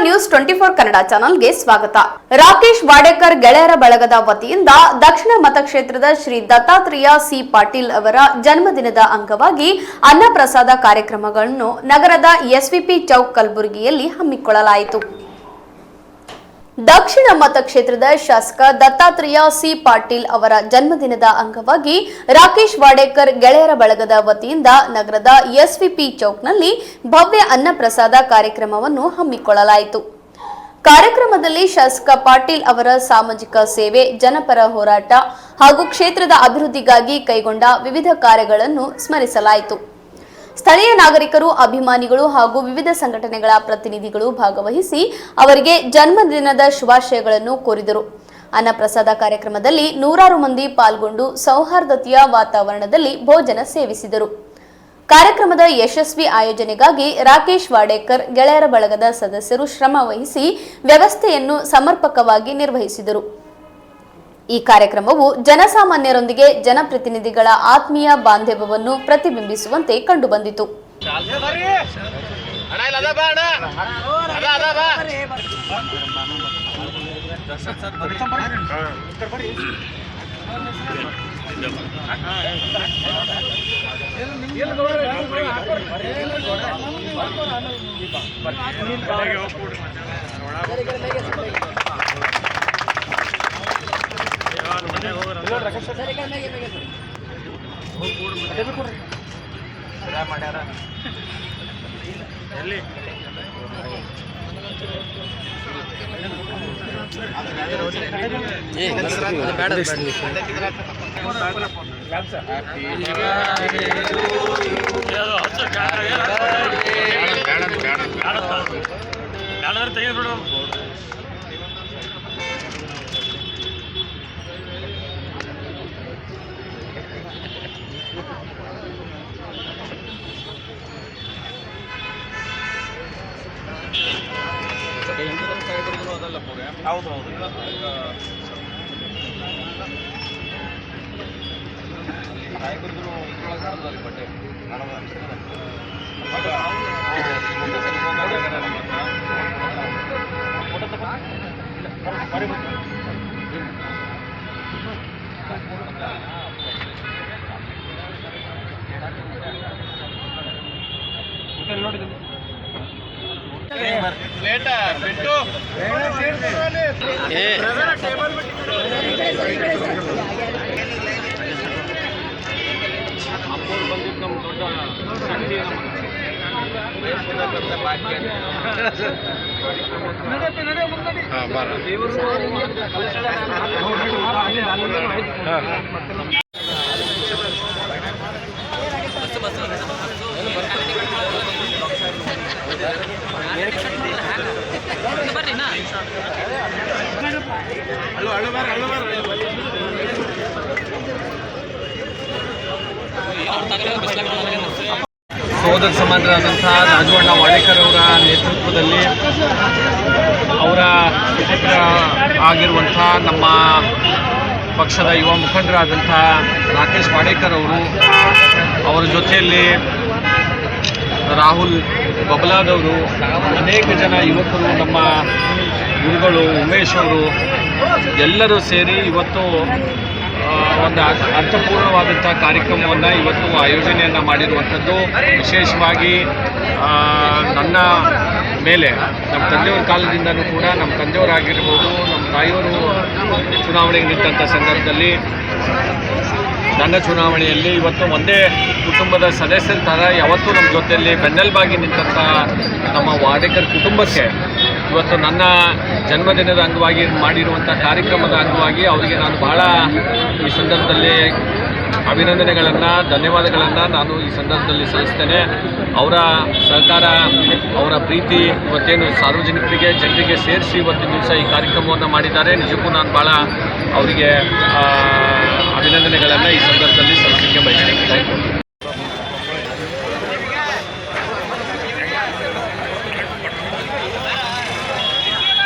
News 24 Kannada ಚಾನೆಲ್ಗೆ ಸ್ವಾಗತ. ರಾಕೇಶ್ ವಾಡೇಕರ್ ಗೆಳೆಯರ ಬಳಗದ ವತಿಯಿಂದ ದಕ್ಷಿಣ ಮತಕ್ಷೇತ್ರದ ಶ್ರೀ ದತ್ತಾತ್ರೇಯ ಸಿ ಪಾಟೀಲ್ ಅವರ ಜನ್ಮದಿನದ ಅಂಗವಾಗಿ ಅನ್ನಪ್ರಸಾದ ಕಾರ್ಯಕ್ರಮಗಳನ್ನು ನಗರದ ಎಸ್ವಿಪಿ ಚೌಕ್ ಕಲಬುರಗಿಯಲ್ಲಿ ಹಮ್ಮಿಕೊಳ್ಳಲಾಯಿತು. ದಕ್ಷಿಣ ಮತಕ್ಷೇತ್ರದ ಶಾಸಕ ದತ್ತಾತ್ರೇಯ ಸಿ ಪಾಟೀಲ್ ಅವರ ಜನ್ಮದಿನದ ಅಂಗವಾಗಿ ರಾಕೇಶ್ ವಾಡೇಕರ್ ಗೆಳೆಯರ ಬಳಗದ ವತಿಯಿಂದ ನಗರದ ಎಸ್ವಿಪಿ ಚೌಕ್ನಲ್ಲಿ ಭವ್ಯ ಅನ್ನಪ್ರಸಾದ ಕಾರ್ಯಕ್ರಮವನ್ನು ಹಮ್ಮಿಕೊಳ್ಳಲಾಯಿತು. ಕಾರ್ಯಕ್ರಮದಲ್ಲಿ ಶಾಸಕ ಪಾಟೀಲ್ ಅವರ ಸಾಮಾಜಿಕ ಸೇವೆ, ಜನಪರ ಹೋರಾಟ ಹಾಗೂ ಕ್ಷೇತ್ರದ ಅಭಿವೃದ್ಧಿಗಾಗಿ ಕೈಗೊಂಡ ವಿವಿಧ ಕಾರ್ಯಗಳನ್ನು ಸ್ಮರಿಸಲಾಯಿತು. ಸ್ಥಳೀಯ ನಾಗರಿಕರು, ಅಭಿಮಾನಿಗಳು ಹಾಗೂ ವಿವಿಧ ಸಂಘಟನೆಗಳ ಪ್ರತಿನಿಧಿಗಳು ಭಾಗವಹಿಸಿ ಅವರಿಗೆ ಜನ್ಮದಿನದ ಶುಭಾಶಯಗಳನ್ನು ಕೋರಿದರು. ಅನ್ನಪ್ರಸಾದ ಕಾರ್ಯಕ್ರಮದಲ್ಲಿ ನೂರಾರು ಮಂದಿ ಪಾಲ್ಗೊಂಡು ಸೌಹಾರ್ದತೆಯ ವಾತಾವರಣದಲ್ಲಿ ಭೋಜನ ಸೇವಿಸಿದರು. ಕಾರ್ಯಕ್ರಮದ ಯಶಸ್ವಿ ಆಯೋಜನೆಗಾಗಿ ರಾಕೇಶ್ ವಾಡೇಕರ್ ಗೆಳೆಯರ ಬಳಗದ ಸದಸ್ಯರು ಶ್ರಮ ವಹಿಸಿ ವ್ಯವಸ್ಥೆಯನ್ನು ಸಮರ್ಪಕವಾಗಿ ನಿರ್ವಹಿಸಿದರು. ಈ ಕಾರ್ಯಕ್ರಮವು ಜನಸಾಮಾನ್ಯರೊಂದಿಗೆ ಜನಪ್ರತಿನಿಧಿಗಳ ಆತ್ಮೀಯ ಬಾಂಧವ್ಯವನ್ನು ಪ್ರತಿಬಿಂಬಿಸುವಂತೆ ಕಂಡುಬಂದಿತು. ಸೋದರ ಸಮಾನರಾದಂತಹ ರಾಜವಣ್ಣ ವಾಡೇಕರ್ ಅವರ ನೇತೃತ್ವದಲ್ಲಿ ಅವರ ಪುತ್ರ ಆಗಿರುವಂಥ ನಮ್ಮ ಪಕ್ಷದ ಯುವ ಮುಖಂಡರಾದಂಥ ರಾಕೇಶ್ ವಾಡೇಕರ್ ಅವರು, ಅವರ ಜೊತೆಯಲ್ಲಿ ರಾಹುಲ್ ಬಬಲಾದವರು, ಅನೇಕ ಜನ ಯುವಕರು, ನಮ್ಮ ಗುರುಗಳು ಉಮೇಶ್ ಅವರು ಎಲ್ಲರೂ ಸೇರಿ ಇವತ್ತು ಒಂದು ಅರ್ಥಪೂರ್ಣವಾದಂಥ ಕಾರ್ಯಕ್ರಮವನ್ನು ಇವತ್ತು ಆಯೋಜನೆಯನ್ನು ಮಾಡಿರುವಂಥದ್ದು. ವಿಶೇಷವಾಗಿ ನನ್ನ ಮೇಲೆ ನಮ್ಮ ತಂದೆಯವರ ಕಾಲದಿಂದನೂ ಕೂಡ, ನಮ್ಮ ತಂದೆಯವರಾಗಿರ್ಬೋದು, ನಮ್ಮ ತಾಯಿಯವರು ಚುನಾವಣೆಗೆ ನಿಂತಹ ಸಂದರ್ಭದಲ್ಲಿ ನನ್ನ ಚುನಾವಣೆಯಲ್ಲಿ ಇವತ್ತು ಒಂದೇ ಕುಟುಂಬದ ಸದಸ್ಯರ ಥರ ಯಾವತ್ತೂ ನಮ್ಮ ಜೊತೆಯಲ್ಲಿ ಬೆನ್ನೆಲುಬಾಗಿ ನಿಂತಹ ನಮ್ಮ ವಾಡೇಕರ್ ಕುಟುಂಬಕ್ಕೆ ಇವತ್ತು ನನ್ನ ಜನ್ಮದಿನದ ಅಂಗವಾಗಿ ಮಾಡಿರುವಂಥ ಕಾರ್ಯಕ್ರಮದ ಅಂಗವಾಗಿ ಅವರಿಗೆ ನಾನು ಬಹಳ ಈ ಸಂದರ್ಭದಲ್ಲಿ ಅಭಿನಂದನೆಗಳನ್ನು, ಧನ್ಯವಾದಗಳನ್ನು ನಾನು ಈ ಸಂದರ್ಭದಲ್ಲಿ ಸಲ್ಲಿಸ್ತೇನೆ. ಅವರ ಸಹಕಾರ, ಅವರ ಪ್ರೀತಿ ಇವತ್ತೇನು ಸಾರ್ವಜನಿಕರಿಗೆ, ಜನರಿಗೆ ಸೇರಿಸಿ ಇವತ್ತಿನ ದಿವಸ ಈ ಕಾರ್ಯಕ್ರಮವನ್ನು ಮಾಡಿದ್ದಾರೆ. ನಿಜಕ್ಕೂ ನಾನು ಭಾಳ ಅವರಿಗೆ ಅಭಿನಂದನೆಗಳನ್ನು ಈ ಸಂದರ್ಭದಲ್ಲಿ ಸಲ್ಲಿಸಲಿಕ್ಕೆ ಬಯಸ್ತೇನೆ. Thank you.